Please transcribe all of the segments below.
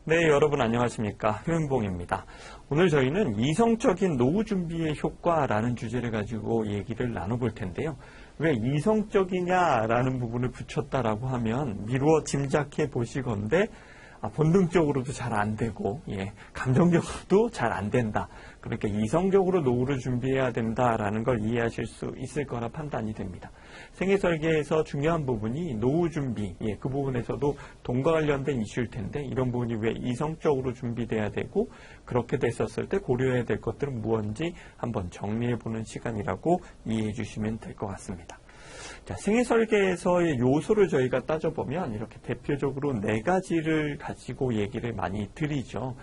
네, 여러분 안녕하십니까. 효윤봉입니다. 오늘 저희는 이성적인 노후 준비의 효과라는 주제를 가지고 얘기를 나눠볼 텐데요. 왜 이성적이냐라는 부분을 붙였다라고 하면 미루어 짐작해 보시건대 본능적으로도 잘 안 되고, 감정적으로도 잘 안 된다. 그러니까 이성적으로 노후를 준비해야 된다라는 걸 이해하실 수 있을 거라 판단이 됩니다. 생애 설계에서 중요한 부분이 노후 준비, 그 부분에서도 돈과 관련된 이슈일 텐데 이런 부분이 왜 이성적으로 준비돼야 되고 그렇게 됐었을 때 고려해야 될 것들은 무엇인지 한번 정리해보는 시간이라고 이해해 주시면 될 것 같습니다. 자, 생애 설계에서의 요소를 저희가 따져보면 이렇게 대표적으로 4가지를 가지고 얘기를 많이 드리죠.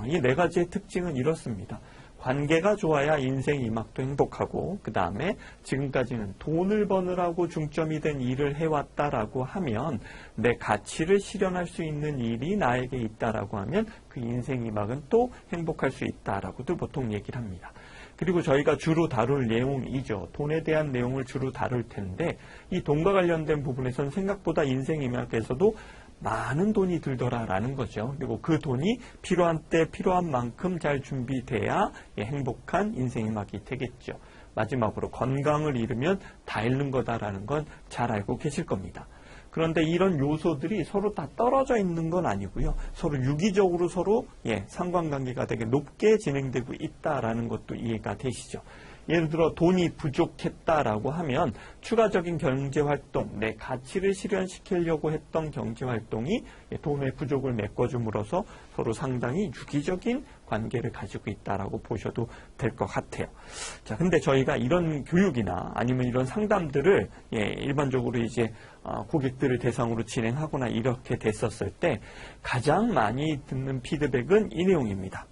이 4가지의 특징은 이렇습니다. 관계가 좋아야 인생 이막도 행복하고, 그 다음에 지금까지는 돈을 버느라고 중점이 된 일을 해왔다라고 하면 내 가치를 실현할 수 있는 일이 나에게 있다라고 하면 그 인생 이막은 또 행복할 수 있다라고도 보통 얘기를 합니다. 그리고 저희가 주로 다룰 내용이죠. 돈에 대한 내용을 주로 다룰 텐데 이 돈과 관련된 부분에서는 생각보다 인생 이막에서도 많은 돈이 들더라라는 거죠. 그리고 그 돈이 필요한 때 필요한 만큼 잘 준비돼야 행복한 인생 이막이 되겠죠. 마지막으로 건강을 잃으면 다 잃는 거다라는 건 잘 알고 계실 겁니다. 그런데 이런 요소들이 서로 다 떨어져 있는 건 아니고요. 서로 유기적으로 서로 상관관계가 되게 높게 진행되고 있다라는 것도 이해가 되시죠. 예를 들어 돈이 부족했다라고 하면 추가적인 경제활동, 내 가치를 실현시키려고 했던 경제활동이 돈의 부족을 메꿔줌으로써 서로 상당히 유기적인 관계를 가지고 있다라고 보셔도 될 것 같아요. 자, 근데 저희가 이런 교육이나 아니면 이런 상담들을 일반적으로 이제 고객들을 대상으로 진행하거나 이렇게 됐었을 때 가장 많이 듣는 피드백은 이 내용입니다.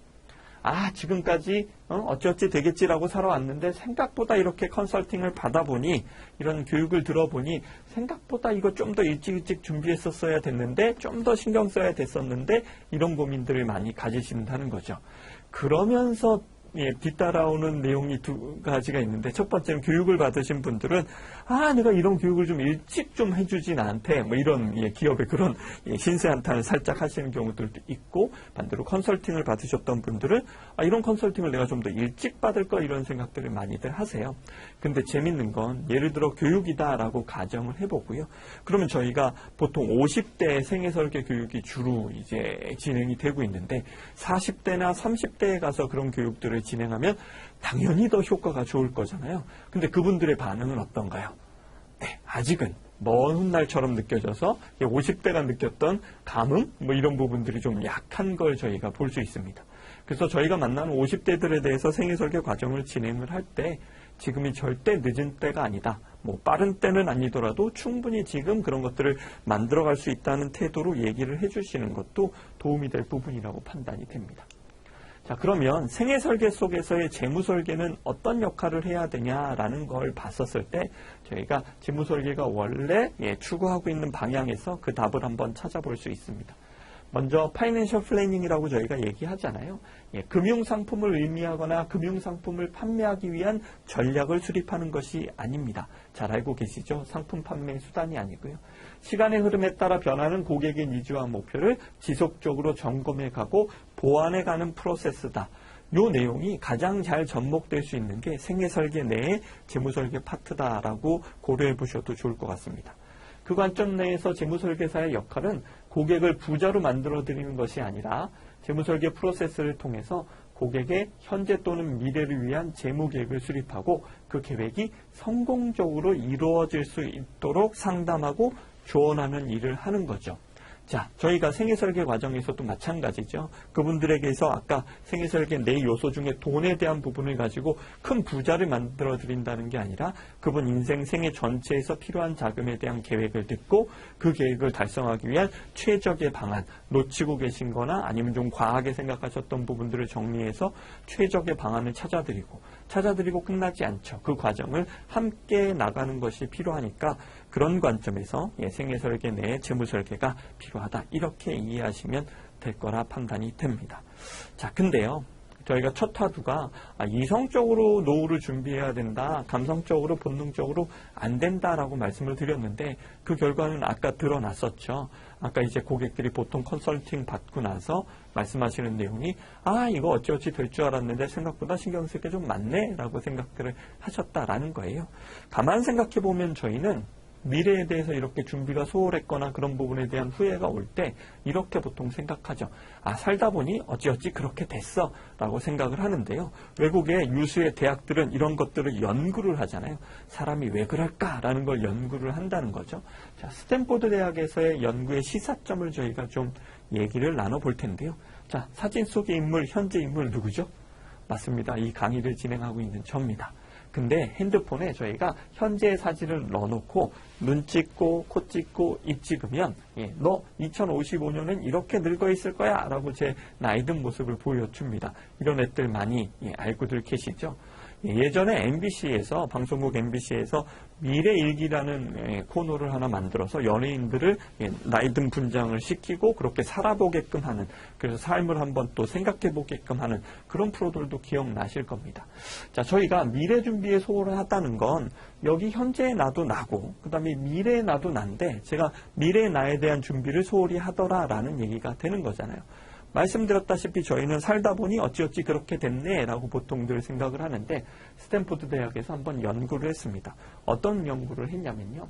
지금까지 어찌어찌 되겠지라고 살아왔는데 생각보다 이렇게 컨설팅을 받아보니 이런 교육을 들어보니 생각보다 이거 좀 더 일찍 준비했었어야 됐는데 좀 더 신경 써야 됐었는데 이런 고민들을 많이 가지신다는 거죠. 그러면서 뒤따라오는 내용이 2가지가 있는데 첫 번째는 교육을 받으신 분들은 내가 이런 교육을 좀 일찍 좀 해주지 나한테 이런 기업의 그런 신세 한탄을 살짝 하시는 경우들도 있고 반대로 컨설팅을 받으셨던 분들은 이런 컨설팅을 내가 좀 더 일찍 받을 거 이런 생각들을 많이들 하세요. 근데 재밌는 건 예를 들어 교육이다라고 가정을 해보고요. 그러면 저희가 보통 50대 생애 설계 교육이 주로 이제 진행이 되고 있는데 40대나 30대에 가서 그런 교육들을 진행하면 당연히 더 효과가 좋을 거잖아요. 근데 그분들의 반응은 어떤가요? 아직은 먼 훗날처럼 느껴져서 50대가 느꼈던 감흥 이런 부분들이 좀 약한 걸 저희가 볼 수 있습니다. 그래서 저희가 만나는 50대들에 대해서 생애 설계 과정을 진행을 할 때 지금이 절대 늦은 때가 아니다. 빠른 때는 아니더라도 충분히 지금 그런 것들을 만들어갈 수 있다는 태도로 얘기를 해주시는 것도 도움이 될 부분이라고 판단이 됩니다. 자, 그러면 생애 설계 속에서의 재무 설계는 어떤 역할을 해야 되냐라는 걸 봤었을 때 저희가 재무 설계가 원래 추구하고 있는 방향에서 그 답을 한번 찾아볼 수 있습니다. 먼저 파이낸셜 플래닝이라고 저희가 얘기하잖아요. 금융상품을 의미하거나 금융상품을 판매하기 위한 전략을 수립하는 것이 아닙니다. 잘 알고 계시죠? 상품 판매 수단이 아니고요. 시간의 흐름에 따라 변하는 고객의 니즈와 목표를 지속적으로 점검해 가고 보완해 가는 프로세스다. 이 내용이 가장 잘 접목될 수 있는 게 생애 설계 내의 재무 설계 파트다라고 고려해 보셔도 좋을 것 같습니다. 그 관점 내에서 재무설계사의 역할은 고객을 부자로 만들어드리는 것이 아니라 재무설계 프로세스를 통해서 고객의 현재 또는 미래를 위한 재무계획을 수립하고 그 계획이 성공적으로 이루어질 수 있도록 상담하고 조언하는 일을 하는 거죠. 자, 저희가 생애설계 과정에서도 마찬가지죠. 그분들에게서 아까 생애설계 4요소 중에 돈에 대한 부분을 가지고 큰 부자를 만들어 드린다는 게 아니라 그분 인생 생애 전체에서 필요한 자금에 대한 계획을 듣고 그 계획을 달성하기 위한 최적의 방안, 놓치고 계신 거나 아니면 좀 과하게 생각하셨던 부분들을 정리해서 최적의 방안을 찾아드리고 끝나지 않죠. 그 과정을 함께 나가는 것이 필요하니까 그런 관점에서 생애설계 내에 재무설계가 필요하다. 이렇게 이해하시면 될 거라 판단이 됩니다. 자, 근데요. 저희가 첫 화두가 이성적으로 노후를 준비해야 된다, 감성적으로 본능적으로 안 된다라고 말씀을 드렸는데 그 결과는 아까 드러났었죠. 아까 이제 고객들이 보통 컨설팅 받고 나서 말씀하시는 내용이 이거 어찌어찌 될 줄 알았는데 생각보다 신경 쓸 게 좀 많네 라고 생각들을 하셨다라는 거예요. 가만 생각해 보면 저희는 미래에 대해서 이렇게 준비가 소홀했거나 그런 부분에 대한 후회가 올 때 이렇게 보통 생각하죠. 살다 보니 어찌어찌 그렇게 됐어 라고 생각을 하는데요. 외국의 유수의 대학들은 이런 것들을 연구를 하잖아요. 사람이 왜 그럴까라는 걸 연구를 한다는 거죠. 자, 스탠포드 대학에서의 연구의 시사점을 저희가 좀 얘기를 나눠볼 텐데요. 자, 사진 속의 인물, 현재 인물 누구죠? 맞습니다. 이 강의를 진행하고 있는 저입니다. 근데 핸드폰에 저희가 현재의 사진을 넣어놓고 눈 찍고 코 찍고 입 찍으면 너 2055년엔 이렇게 늙어 있을 거야 라고 제 나이 든 모습을 보여줍니다. 이런 애들 많이 알고들 계시죠? 예전에 MBC에서 방송국 MBC에서 미래일기라는 코너를 하나 만들어서 연예인들을 나이 든 분장을 시키고 그렇게 살아보게끔 하는, 그래서 삶을 한번 또 생각해 보게끔 하는 그런 프로들도 기억나실 겁니다. 자, 저희가 미래 준비에 소홀을 하다는 건 여기 현재의 나도 나고 그 다음에 미래의 나도 난데 제가 미래의 나에 대한 준비를 소홀히 하더라라는 얘기가 되는 거잖아요. 말씀드렸다시피 저희는 살다 보니 어찌어찌 그렇게 됐네 라고 보통들 생각을 하는데 스탠포드 대학에서 한번 연구를 했습니다. 어떤 연구를 했냐면요.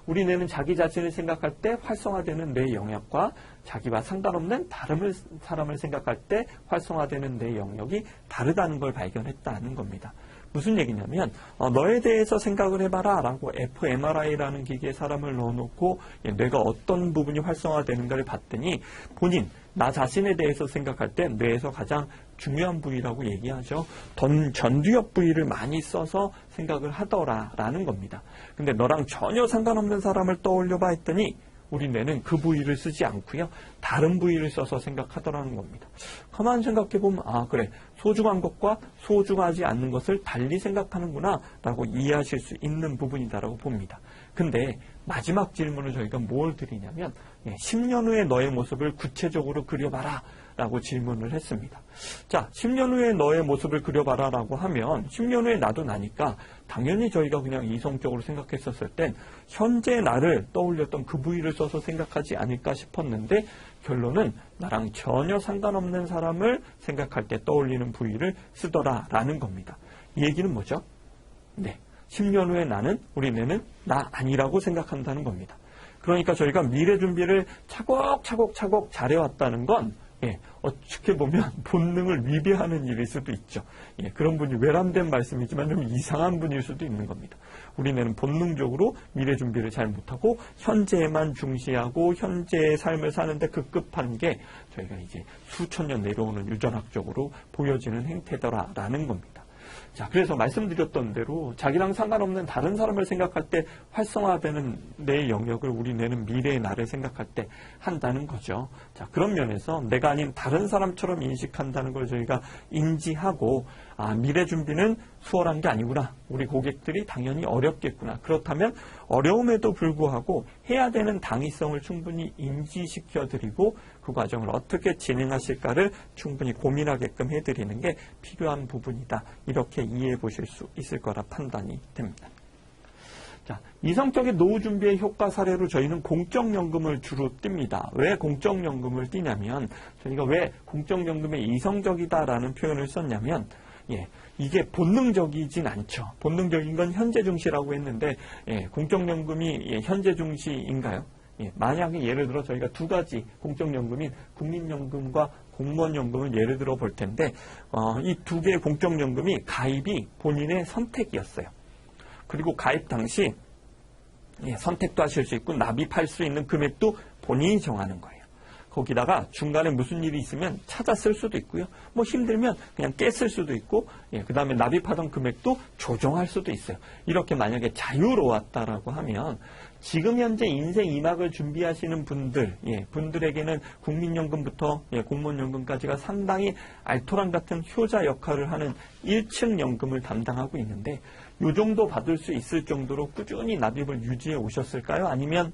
우리 뇌는 자기 자신을 생각할 때 활성화되는 뇌 영역과 자기와 상관없는 다른 사람을 생각할 때 활성화되는 뇌 영역이 다르다는 걸 발견했다는 겁니다. 무슨 얘기냐면 너에 대해서 생각을 해봐라 라고 fMRI라는 기계에 사람을 넣어놓고 뇌가 어떤 부분이 활성화되는가를 봤더니 본인 나 자신에 대해서 생각할 때 뇌에서 가장 중요한 부위라고 얘기하죠. 전두엽 부위를 많이 써서 생각을 하더라라는 겁니다. 근데 너랑 전혀 상관없는 사람을 떠올려봐 했더니 우리 뇌는 그 부위를 쓰지 않고요. 다른 부위를 써서 생각하더라는 겁니다. 가만히 생각해보면 그래, 소중한 것과 소중하지 않는 것을 달리 생각하는구나 라고 이해하실 수 있는 부분이다라고 봅니다. 근데 마지막 질문을 저희가 뭘 드리냐면 10년 후의 너의 모습을 구체적으로 그려봐라 라고 질문을 했습니다. 자, 10년 후에 너의 모습을 그려봐라 라고 하면 10년 후에 나도 나니까 당연히 저희가 그냥 이성적으로 생각했었을 땐 현재 나를 떠올렸던 그 부위를 써서 생각하지 않을까 싶었는데 결론은 나랑 전혀 상관없는 사람을 생각할 때 떠올리는 부위를 쓰더라라는 겁니다. 이 얘기는 뭐죠? 네, 10년 후에 우리 뇌는 나 아니라고 생각한다는 겁니다. 그러니까 저희가 미래 준비를 차곡차곡 잘해왔다는 건 어떻게 보면 본능을 위배하는 일일 수도 있죠. 그런 분이 외람된 말씀이지만 좀 이상한 분일 수도 있는 겁니다. 우리는 본능적으로 미래 준비를 잘 못하고 현재에만 중시하고 현재의 삶을 사는데 급급한 게 저희가 이제 수천 년 내려오는 유전학적으로 보여지는 행태더라라는 겁니다. 자, 그래서 말씀드렸던 대로 자기랑 상관없는 다른 사람을 생각할 때 활성화되는 내 영역을 우리 뇌는 미래의 나를 생각할 때 한다는 거죠. 자, 그런 면에서 내가 아닌 다른 사람처럼 인식한다는 걸 저희가 인지하고 미래 준비는 수월한 게 아니구나. 우리 고객들이 당연히 어렵겠구나. 그렇다면 어려움에도 불구하고 해야 되는 당위성을 충분히 인지시켜드리고 그 과정을 어떻게 진행하실까를 충분히 고민하게끔 해드리는 게 필요한 부분이다. 이렇게 이해해 보실 수 있을 거라 판단이 됩니다. 자, 이성적인 노후 준비의 효과 사례로 저희는 공적연금을 주로 띱니다. 왜 공적연금을 띄냐면 저희가 왜 공적연금에 이성적이다라는 표현을 썼냐면 이게 본능적이진 않죠. 본능적인 건 현재 중시라고 했는데 공적연금이 현재 중시인가요? 만약에 예를 들어 저희가 두 가지 공적연금인 국민연금과 공무원연금을 예를 들어 볼 텐데 이 두 개의 공적연금이 가입이 본인의 선택이었어요. 그리고 가입 당시 선택도 하실 수 있고 납입할 수 있는 금액도 본인이 정하는 거예요. 거기다가 중간에 무슨 일이 있으면 찾아 쓸 수도 있고요. 뭐 힘들면 그냥 깼을 수도 있고 그 다음에 납입하던 금액도 조정할 수도 있어요. 이렇게 만약에 자유로웠다라고 하면 지금 현재 인생 2막을 준비하시는 분들, 분들에게는 국민연금부터 공무원연금까지가 상당히 알토란 같은 효자 역할을 하는 1층 연금을 담당하고 있는데 이 정도 받을 수 있을 정도로 꾸준히 납입을 유지해 오셨을까요? 아니면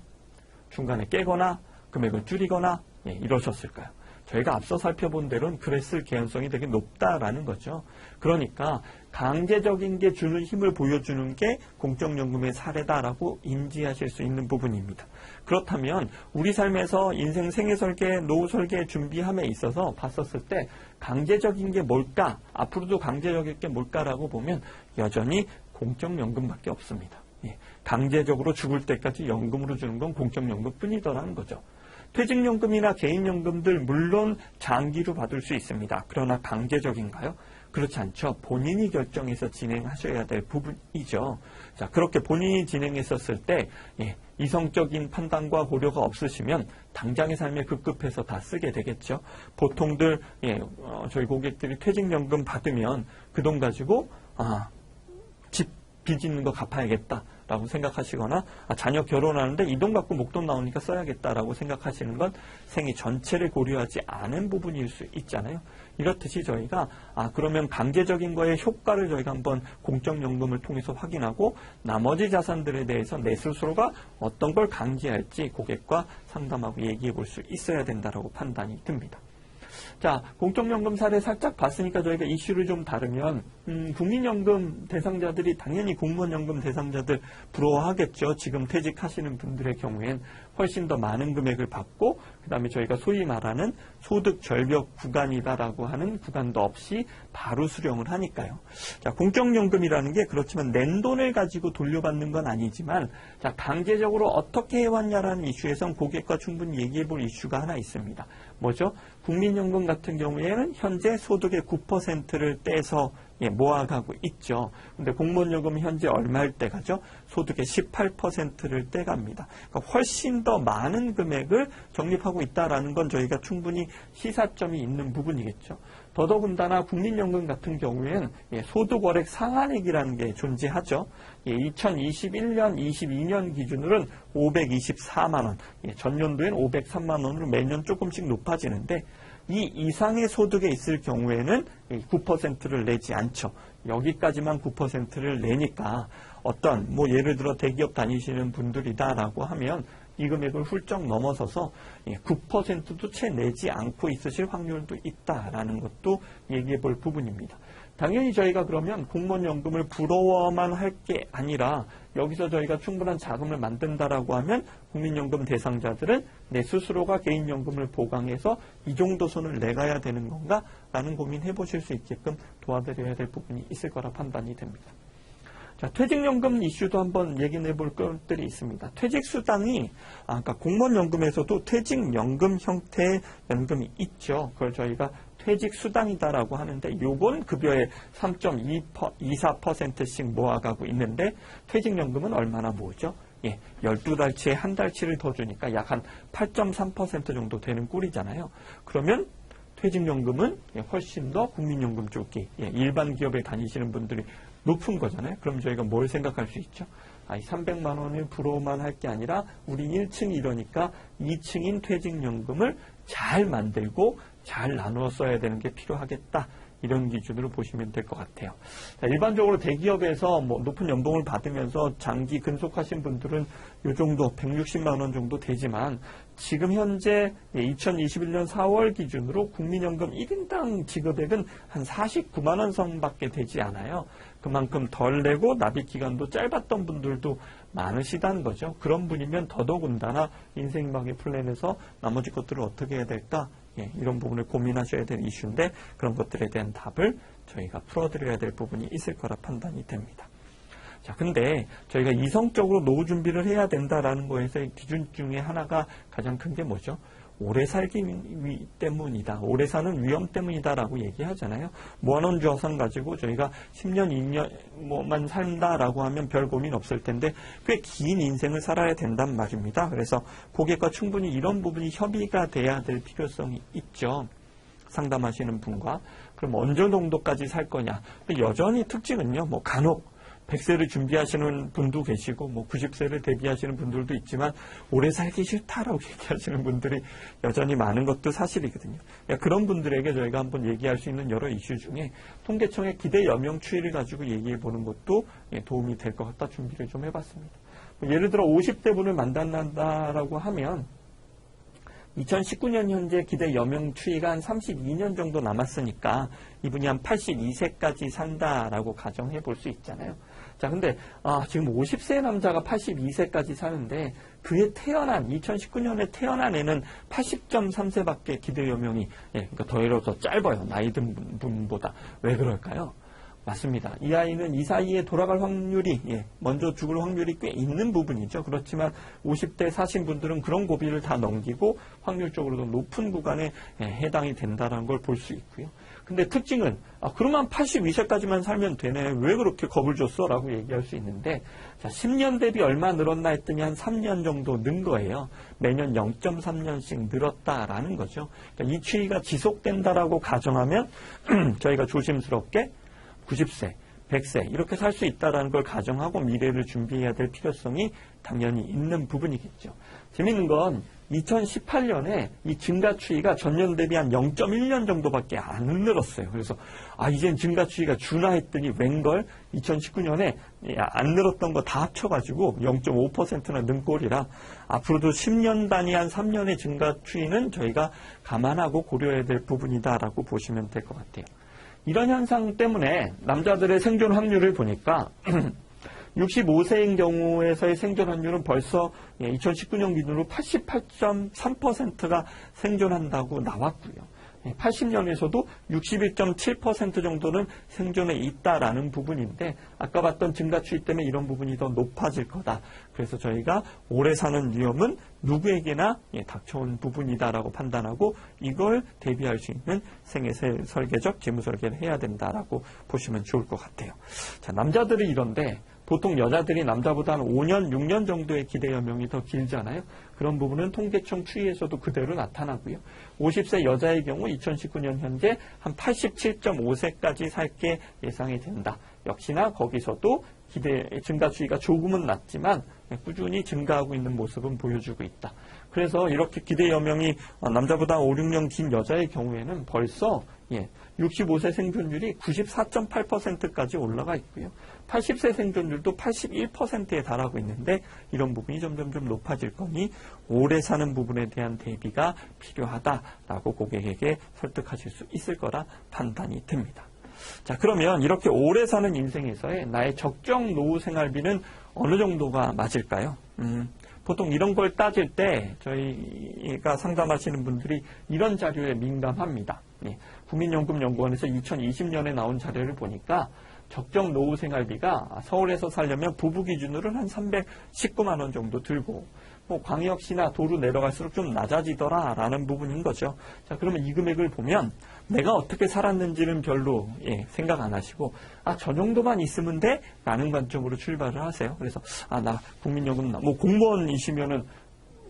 중간에 깨거나 금액을 줄이거나 이러셨을까요? 저희가 앞서 살펴본 대로는 그랬을 개연성이 되게 높다라는 거죠. 그러니까 강제적인 게 주는 힘을 보여주는 게 공적연금의 사례다라고 인지하실 수 있는 부분입니다. 그렇다면 우리 삶에서 인생 생애설계, 노후설계 준비함에 있어서 봤었을 때 강제적인 게 뭘까? 앞으로도 강제적인 게 뭘까라고 보면 여전히 공적연금밖에 없습니다. 강제적으로 죽을 때까지 연금으로 주는 건 공적연금뿐이더라는 거죠. 퇴직연금이나 개인연금들 물론 장기로 받을 수 있습니다. 그러나 강제적인가요? 그렇지 않죠. 본인이 결정해서 진행하셔야 될 부분이죠. 자, 그렇게 본인이 진행했었을 때 이성적인 판단과 고려가 없으시면 당장의 삶에 급급해서 다 쓰게 되겠죠. 보통들 저희 고객들이 퇴직연금 받으면 그 돈 가지고 집 빚 있는 거 갚아야겠다라고 생각하시거나 자녀 결혼하는데 이 돈 갖고 목돈 나오니까 써야겠다라고 생각하시는 건 생애 전체를 고려하지 않은 부분일 수 있잖아요. 이렇듯이 저희가 그러면 강제적인 거의 효과를 저희가 한번 공적연금을 통해서 확인하고 나머지 자산들에 대해서 내 스스로가 어떤 걸 강제할지 고객과 상담하고 얘기해 볼 수 있어야 된다라고 판단이 듭니다. 자, 공적연금 사례 살짝 봤으니까 저희가 이슈를 좀 다루면 국민연금 대상자들이 당연히 공무원연금 대상자들 부러워하겠죠. 지금 퇴직하시는 분들의 경우엔 훨씬 더 많은 금액을 받고 그 다음에 저희가 소위 말하는 소득 절벽 구간이다라고 하는 구간도 없이 바로 수령을 하니까요. 자, 공적연금이라는 게 그렇지만 낸 돈을 가지고 돌려받는 건 아니지만 자, 강제적으로 어떻게 해왔냐라는 이슈에선 고객과 충분히 얘기해 볼 이슈가 하나 있습니다. 뭐죠? 국민연금 같은 경우에는 현재 소득의 9%를 떼서 모아가고 있죠. 근데 공무원연금은 현재 얼마일 때 가죠? 소득의 18%를 떼갑니다. 그러니까 훨씬 더 많은 금액을 적립하고 있다는 건 저희가 충분히 시사점이 있는 부분이겠죠. 더더군다나 국민연금 같은 경우에는 소득월액 상한액이라는 게 존재하죠. 2021년, 22년 기준으로는 524만 원, 전년도엔 503만 원으로 매년 조금씩 높아지는데 이 이상의 소득에 있을 경우에는 9%를 내지 않죠. 여기까지만 9%를 내니까 어떤 예를 들어 대기업 다니시는 분들이다라고 하면 이 금액을 훌쩍 넘어서서 9%도 채 내지 않고 있으실 확률도 있다라는 것도 얘기해 볼 부분입니다. 당연히 저희가 그러면 공무원연금을 부러워만 할 게 아니라 여기서 저희가 충분한 자금을 만든다라고 하면 국민연금 대상자들은 내 스스로가 개인연금을 보강해서 이 정도 손을 내가야 되는 건가? 라는 고민 해보실 수 있게끔 도와드려야 될 부분이 있을 거라 판단이 됩니다. 자, 퇴직연금 이슈도 한번 얘기해 볼 것들이 있습니다. 퇴직수당이, 아까 공무원연금에서도 퇴직연금 형태의 연금이 있죠. 그걸 저희가 퇴직수당이다라고 하는데, 요건 급여의 3.24%씩 모아가고 있는데, 퇴직연금은 얼마나 모으죠? 12달치에 한 달치를 더 주니까 약 한 8.3% 정도 되는 꼴이잖아요. 그러면 퇴직연금은 훨씬 더 국민연금 쪽이, 일반 기업에 다니시는 분들이 높은 거잖아요. 그럼 저희가 뭘 생각할 수 있죠? 300만 원을 부러워만 할 게 아니라 우리 1층이 이러니까 2층인 퇴직연금을 잘 만들고 잘 나누어 써야 되는 게 필요하겠다. 이런 기준으로 보시면 될 것 같아요. 자, 일반적으로 대기업에서 높은 연봉을 받으면서 장기 근속하신 분들은 이 정도 160만 원 정도 되지만 지금 현재 2021년 4월 기준으로 국민연금 1인당 지급액은 한 49만 원 선밖에 되지 않아요. 그만큼 덜 내고 납입 기간도 짧았던 분들도 많으시다는 거죠. 그런 분이면 더더군다나 인생망의 플랜에서 나머지 것들을 어떻게 해야 될까? 이런 부분을 고민하셔야 될 이슈인데 그런 것들에 대한 답을 저희가 풀어드려야 될 부분이 있을 거라 판단이 됩니다. 자, 근데 저희가 이성적으로 노후 준비를 해야 된다라는 거에서의 기준 중에 하나가 가장 큰 게 뭐죠? 오래 살기 때문이다. 오래 사는 위험 때문이다라고 얘기하잖아요. 모아놓은 자산 가지고 저희가 10년, 2년만 산다라고 하면 별 고민 없을 텐데 꽤 긴 인생을 살아야 된단 말입니다. 그래서 고객과 충분히 이런 부분이 협의가 돼야 될 필요성이 있죠. 상담하시는 분과. 그럼 어느 정도까지 살 거냐. 여전히 특징은요. 간혹 100세를 준비하시는 분도 계시고 90세를 대비하시는 분들도 있지만 오래 살기 싫다라고 얘기하시는 분들이 여전히 많은 것도 사실이거든요. 그런 분들에게 저희가 한번 얘기할 수 있는 여러 이슈 중에 통계청의 기대 연명 추이를 가지고 얘기해 보는 것도 도움이 될 것 같다 준비를 좀 해봤습니다. 예를 들어 50대 분을 만난다라고 하면 2019년 현재 기대 여명 추이가 한 32년 정도 남았으니까 이분이 한 82세까지 산다라고 가정해 볼 수 있잖아요. 자, 근데 지금 50세 남자가 82세까지 사는데 그에 태어난 2019년에 태어난 애는 80.3세밖에 기대 여명이 그러니까 더 짧아요. 나이 든 분보다. 왜 그럴까요? 맞습니다. 이 아이는 이 사이에 돌아갈 확률이 먼저 죽을 확률이 꽤 있는 부분이죠. 그렇지만 50대 사신 분들은 그런 고비를 다 넘기고 확률적으로도 높은 구간에 해당이 된다는 걸 볼 수 있고요. 근데 특징은 그러면 82세까지만 살면 되네. 왜 그렇게 겁을 줬어? 라고 얘기할 수 있는데 자, 10년 대비 얼마 늘었나 했더니 한 3년 정도 는 거예요. 매년 0.3년씩 늘었다라는 거죠. 그러니까 이 추이가 지속된다라고 가정하면 저희가 조심스럽게 90세, 100세 이렇게 살 수 있다는 걸 가정하고 미래를 준비해야 될 필요성이 당연히 있는 부분이겠죠. 재밌는 건 2018년에 이 증가 추이가 전년 대비 한 0.1년 정도밖에 안 늘었어요. 그래서 이젠 증가 추이가 주나 했더니 웬걸 2019년에 안 늘었던 거 다 합쳐가지고 0.5%나 는 꼴이라 앞으로도 10년 단위 한 3년의 증가 추이는 저희가 감안하고 고려해야 될 부분이다라고 보시면 될 것 같아요. 이런 현상 때문에 남자들의 생존 확률을 보니까 65세인 경우에서의 생존 확률은 벌써 2019년 기준으로 88.3%가 생존한다고 나왔고요. 80년에서도 61.7% 정도는 생존에 있다라는 부분인데 아까 봤던 증가 추이 때문에 이런 부분이 더 높아질 거다. 그래서 저희가 오래 사는 위험은 누구에게나 닥쳐온 부분이다라고 판단하고 이걸 대비할 수 있는 생애 설계적 재무 설계를 해야 된다라고 보시면 좋을 것 같아요. 자, 남자들이 이런데 보통 여자들이 남자보다 한 5년, 6년 정도의 기대 여명이 더 길잖아요. 그런 부분은 통계청 추이에서도 그대로 나타나고요. 50세 여자의 경우 2019년 현재 한 87.5세까지 살게 예상이 된다. 역시나 거기서도 기대 증가 추이가 조금은 낮지만 꾸준히 증가하고 있는 모습은 보여주고 있다. 그래서 이렇게 기대 여명이 남자보다 5, 6년 긴 여자의 경우에는 벌써 65세 생존율이 94.8%까지 올라가 있고요. 80세 생존율도 81%에 달하고 있는데 이런 부분이 점점 높아질 거니 오래 사는 부분에 대한 대비가 필요하다라고 고객에게 설득하실 수 있을 거라 판단이 됩니다. 자, 그러면 이렇게 오래 사는 인생에서의 나의 적정 노후 생활비는 어느 정도가 맞을까요? 보통 이런 걸 따질 때 저희가 상담하시는 분들이 이런 자료에 민감합니다. 국민연금연구원에서 2020년에 나온 자료를 보니까 적정 노후 생활비가 서울에서 살려면 부부 기준으로는 한 319만 원 정도 들고 광역시나 도로 내려갈수록 좀 낮아지더라라는 부분인 거죠. 자, 그러면 이 금액을 보면 내가 어떻게 살았는지는 별로 생각 안 하시고 저 정도만 있으면 돼? 라는 관점으로 출발을 하세요. 그래서 나 국민연금 공무원이시면은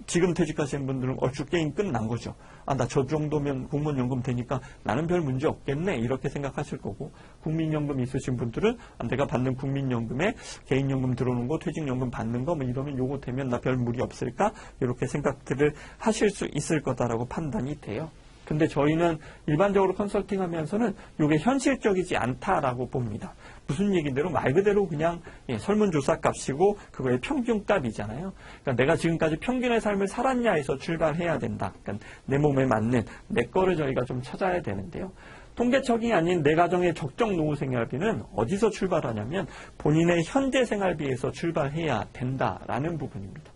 지금 퇴직하시는 분들은 얼추 게임 끝난 거죠. 나 저 정도면 공무원연금 되니까 나는 별 문제 없겠네 이렇게 생각하실 거고 국민연금 있으신 분들은 내가 받는 국민연금에 개인연금 들어오는 거 퇴직연금 받는 거 이러면 요거 되면 나 별 무리 없을까 이렇게 생각들을 하실 수 있을 거다라고 판단이 돼요. 근데 저희는 일반적으로 컨설팅 하면서는 이게 현실적이지 않다라고 봅니다. 무슨 얘기대로 말 그대로 그냥 설문조사 값이고 그거의 평균값이잖아요. 그러니까 내가 지금까지 평균의 삶을 살았냐 해서 출발해야 된다. 그러니까 내 몸에 맞는 내 거를 저희가 좀 찾아야 되는데요. 통계적이 아닌 내 가정의 적정 노후 생활비는 어디서 출발하냐면 본인의 현재 생활비에서 출발해야 된다라는 부분입니다.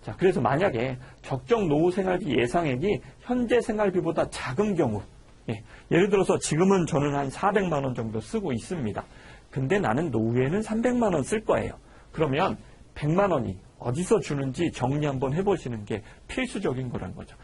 자, 그래서 만약에 적정 노후 생활비 예상액이 현재 생활비보다 작은 경우, 예를 들어서 지금은 저는 한 400만 원 정도 쓰고 있습니다. 근데 나는 노후에는 300만 원 쓸 거예요. 그러면 100만 원이 어디서 주는지 정리 한번 해보시는 게 필수적인 거라는 거죠.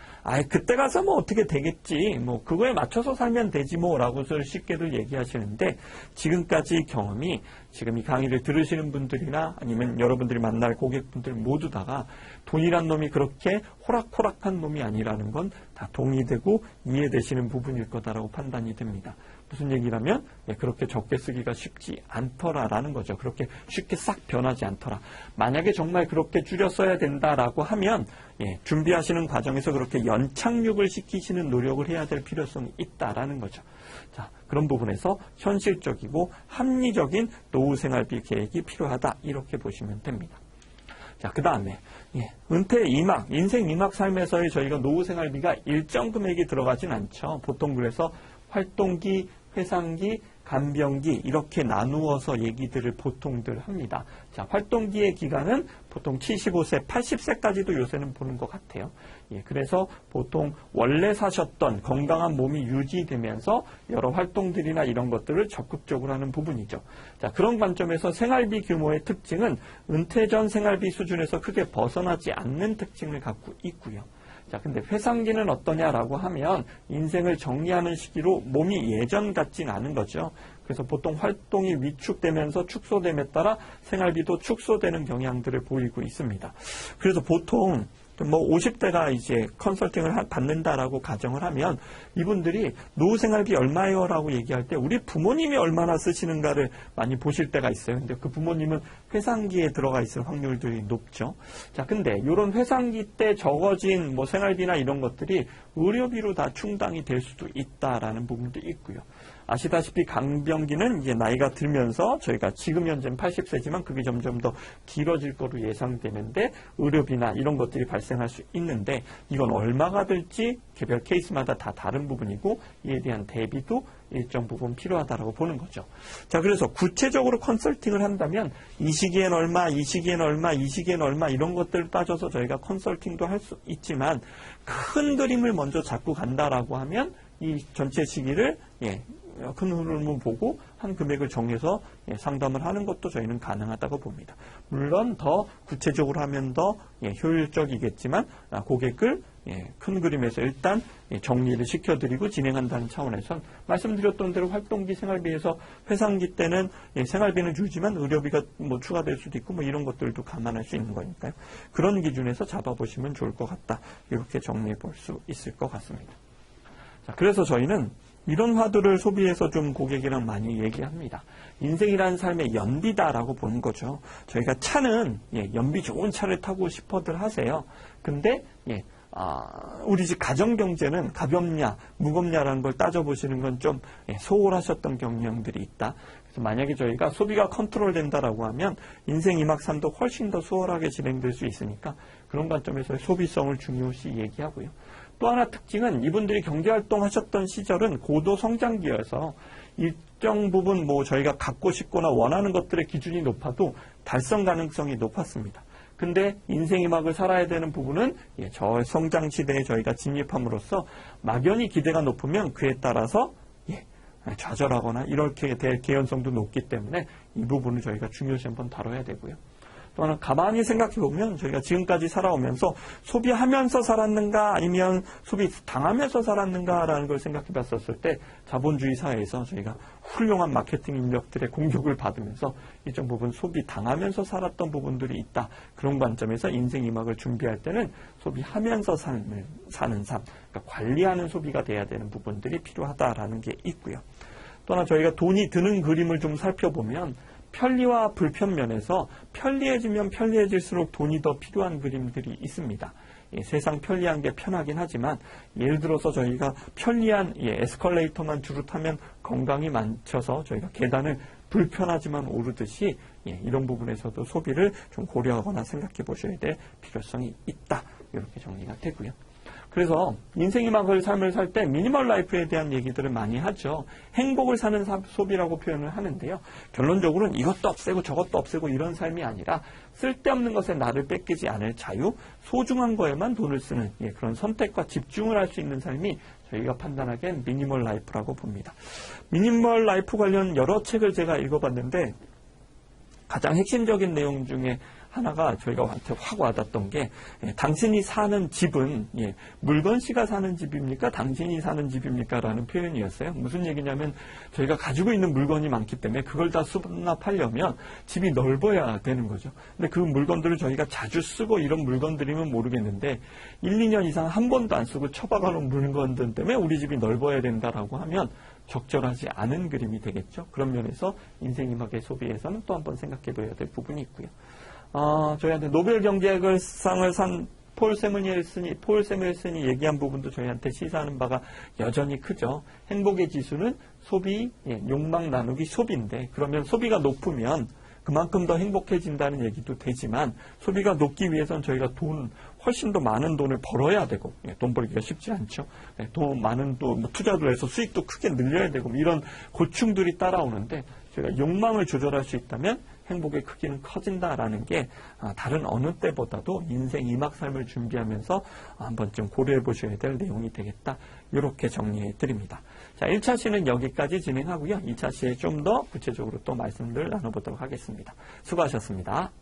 그때 가서 어떻게 되겠지. 그거에 맞춰서 살면 되지 라고 쉽게들 얘기하시는데 지금까지 경험이 지금 이 강의를 들으시는 분들이나 아니면 여러분들이 만날 고객분들 모두 다가 돈이란 놈이 그렇게 호락호락한 놈이 아니라는 건 다 동의되고 이해되시는 부분일 거다라고 판단이 됩니다. 무슨 얘기라면 그렇게 적게 쓰기가 쉽지 않더라라는 거죠. 그렇게 쉽게 싹 변하지 않더라. 만약에 정말 그렇게 줄여 써야 된다라고 하면 준비하시는 과정에서 그렇게 연착륙을 시키시는 노력을 해야 될 필요성이 있다라는 거죠. 자, 그런 부분에서 현실적이고 합리적인 노후 생활비 계획이 필요하다 이렇게 보시면 됩니다. 자, 그 다음에 은퇴 2막, 인생 2막 삶에서의 저희가 노후 생활비가 일정 금액이 들어가진 않죠. 보통 그래서 활동기, 회상기, 간병기 이렇게 나누어서 얘기들을 보통들 합니다. 자, 활동기의 기간은 보통 75세, 80세까지도 요새는 보는 것 같아요. 그래서 보통 원래 사셨던 건강한 몸이 유지되면서 여러 활동들이나 이런 것들을 적극적으로 하는 부분이죠. 자, 그런 관점에서 생활비 규모의 특징은 은퇴 전 생활비 수준에서 크게 벗어나지 않는 특징을 갖고 있고요. 자, 근데 회상기는 어떠냐라고 하면 인생을 정리하는 시기로 몸이 예전 같진 않은 거죠. 그래서 보통 활동이 위축되면서 축소됨에 따라 생활비도 축소되는 경향들을 보이고 있습니다. 그래서 보통 50대가 이제 컨설팅을 받는다라고 가정을 하면 이분들이 노후 생활비 얼마예요? 라고 얘기할 때 우리 부모님이 얼마나 쓰시는가를 많이 보실 때가 있어요. 근데 그 부모님은 회상기에 들어가 있을 확률들이 높죠. 자, 근데 이런 회상기 때 적어진 생활비나 이런 것들이 의료비로 다 충당이 될 수도 있다라는 부분도 있고요. 아시다시피 간병기는 이제 나이가 들면서 저희가 지금 현재는 80세지만 그게 점점 더 길어질 거로 예상되는데 의료비나 이런 것들이 발생할 수 있는데 이건 얼마가 될지 개별 케이스마다 다 다른 부분이고 이에 대한 대비도 일정 부분 필요하다라고 보는 거죠. 자, 그래서 구체적으로 컨설팅을 한다면 이 시기엔 얼마, 이 시기엔 얼마, 이 시기엔 얼마 이런 것들 따져서 저희가 컨설팅도 할 수 있지만 큰 그림을 먼저 잡고 간다라고 하면 이 전체 시기를 큰 흐름을 보고 한 금액을 정해서 상담을 하는 것도 저희는 가능하다고 봅니다. 물론 더 구체적으로 하면 더 효율적이겠지만 고객을 큰 그림에서 일단 정리를 시켜드리고 진행한다는 차원에선 말씀드렸던 대로 활동기 생활비에서 회상기 때는 생활비는 줄지만 의료비가 추가될 수도 있고 이런 것들도 감안할 수 있는 거니까요. 그런 기준에서 잡아보시면 좋을 것 같다. 이렇게 정리해 볼 수 있을 것 같습니다. 자, 그래서 저희는 이런 화두를 소비해서 좀 고객이랑 많이 얘기합니다. 인생이라는 삶의 연비다라고 보는 거죠. 저희가 차는 연비 좋은 차를 타고 싶어들 하세요. 근데 우리 집 가정경제는 가볍냐 무겁냐라는 걸 따져보시는 건 좀 소홀하셨던 경향들이 있다. 그래서 만약에 저희가 소비가 컨트롤 된다라고 하면 인생 2막 3도 훨씬 더 수월하게 진행될 수 있으니까 그런 관점에서 소비성을 중요시 얘기하고요. 또 하나 특징은 이분들이 경제활동 하셨던 시절은 고도 성장기여서 일정 부분 저희가 갖고 싶거나 원하는 것들의 기준이 높아도 달성 가능성이 높았습니다. 근데 인생 2막을 살아야 되는 부분은 저 성장 시대에 저희가 진입함으로써 막연히 기대가 높으면 그에 따라서 좌절하거나 이렇게 될 개연성도 높기 때문에 이 부분을 저희가 중요시 한번 다뤄야 되고요. 또 하나 가만히 생각해 보면 저희가 지금까지 살아오면서 소비하면서 살았는가 아니면 소비 당하면서 살았는가라는 걸 생각해 봤었을 때 자본주의 사회에서 저희가 훌륭한 마케팅 인력들의 공격을 받으면서 일정 부분 소비 당하면서 살았던 부분들이 있다. 그런 관점에서 인생 2막을 준비할 때는 소비하면서 삶을 사는 삶, 그러니까 관리하는 소비가 돼야 되는 부분들이 필요하다라는 게 있고요. 또 하나 저희가 돈이 드는 그림을 좀 살펴보면 편리와 불편 면에서 편리해지면 편리해질수록 돈이 더 필요한 그림들이 있습니다. 세상 편리한 게 편하긴 하지만 예를 들어서 저희가 편리한 에스컬레이터만 주로 타면 건강이 망쳐서 저희가 계단을 불편하지만 오르듯이 이런 부분에서도 소비를 좀 고려하거나 생각해 보셔야 될 필요성이 있다. 이렇게 정리가 되고요. 그래서 인생 2막을 삶을 살 때 미니멀 라이프에 대한 얘기들을 많이 하죠. 행복을 사는 소비라고 표현을 하는데요. 결론적으로는 이것도 없애고 저것도 없애고 이런 삶이 아니라 쓸데없는 것에 나를 뺏기지 않을 자유, 소중한 거에만 돈을 쓰는 그런 선택과 집중을 할 수 있는 삶이 저희가 판단하기엔 미니멀 라이프라고 봅니다. 미니멀 라이프 관련 여러 책을 제가 읽어봤는데 가장 핵심적인 내용 중에 하나가 저희가한테 확 와닿았던 게 당신이 사는 집은 물건 씨가 사는 집입니까? 당신이 사는 집입니까? 라는 표현이었어요. 무슨 얘기냐면 저희가 가지고 있는 물건이 많기 때문에 그걸 다 수납하려면 집이 넓어야 되는 거죠. 근데 그 물건들을 저희가 자주 쓰고 이런 물건들이면 모르겠는데 1, 2년 이상 한 번도 안 쓰고 처박아 놓은 물건들 때문에 우리 집이 넓어야 된다라고 하면 적절하지 않은 그림이 되겠죠. 그런 면에서 인생 2막의 소비에서는 또 한번 생각해 봐야 될 부분이 있고요. 저희한테 노벨 경제학상을 산 폴 세뮬슨이 얘기한 부분도 저희한테 시사하는 바가 여전히 크죠. 행복의 지수는 소비, 욕망 나누기 소비인데 그러면 소비가 높으면 그만큼 더 행복해진다는 얘기도 되지만 소비가 높기 위해선 저희가 훨씬 더 많은 돈을 벌어야 되고 돈 벌기가 쉽지 않죠. 더 많은 투자를 해서 수익도 크게 늘려야 되고 이런 고충들이 따라오는데 저희가 욕망을 조절할 수 있다면 행복의 크기는 커진다라는 게 다른 어느 때보다도 인생 2막 삶을 준비하면서 한 번쯤 고려해 보셔야 될 내용이 되겠다. 이렇게 정리해 드립니다. 자, 1차 시는 여기까지 진행하고요. 2차 시에 좀 더 구체적으로 또 말씀들 나눠보도록 하겠습니다. 수고하셨습니다.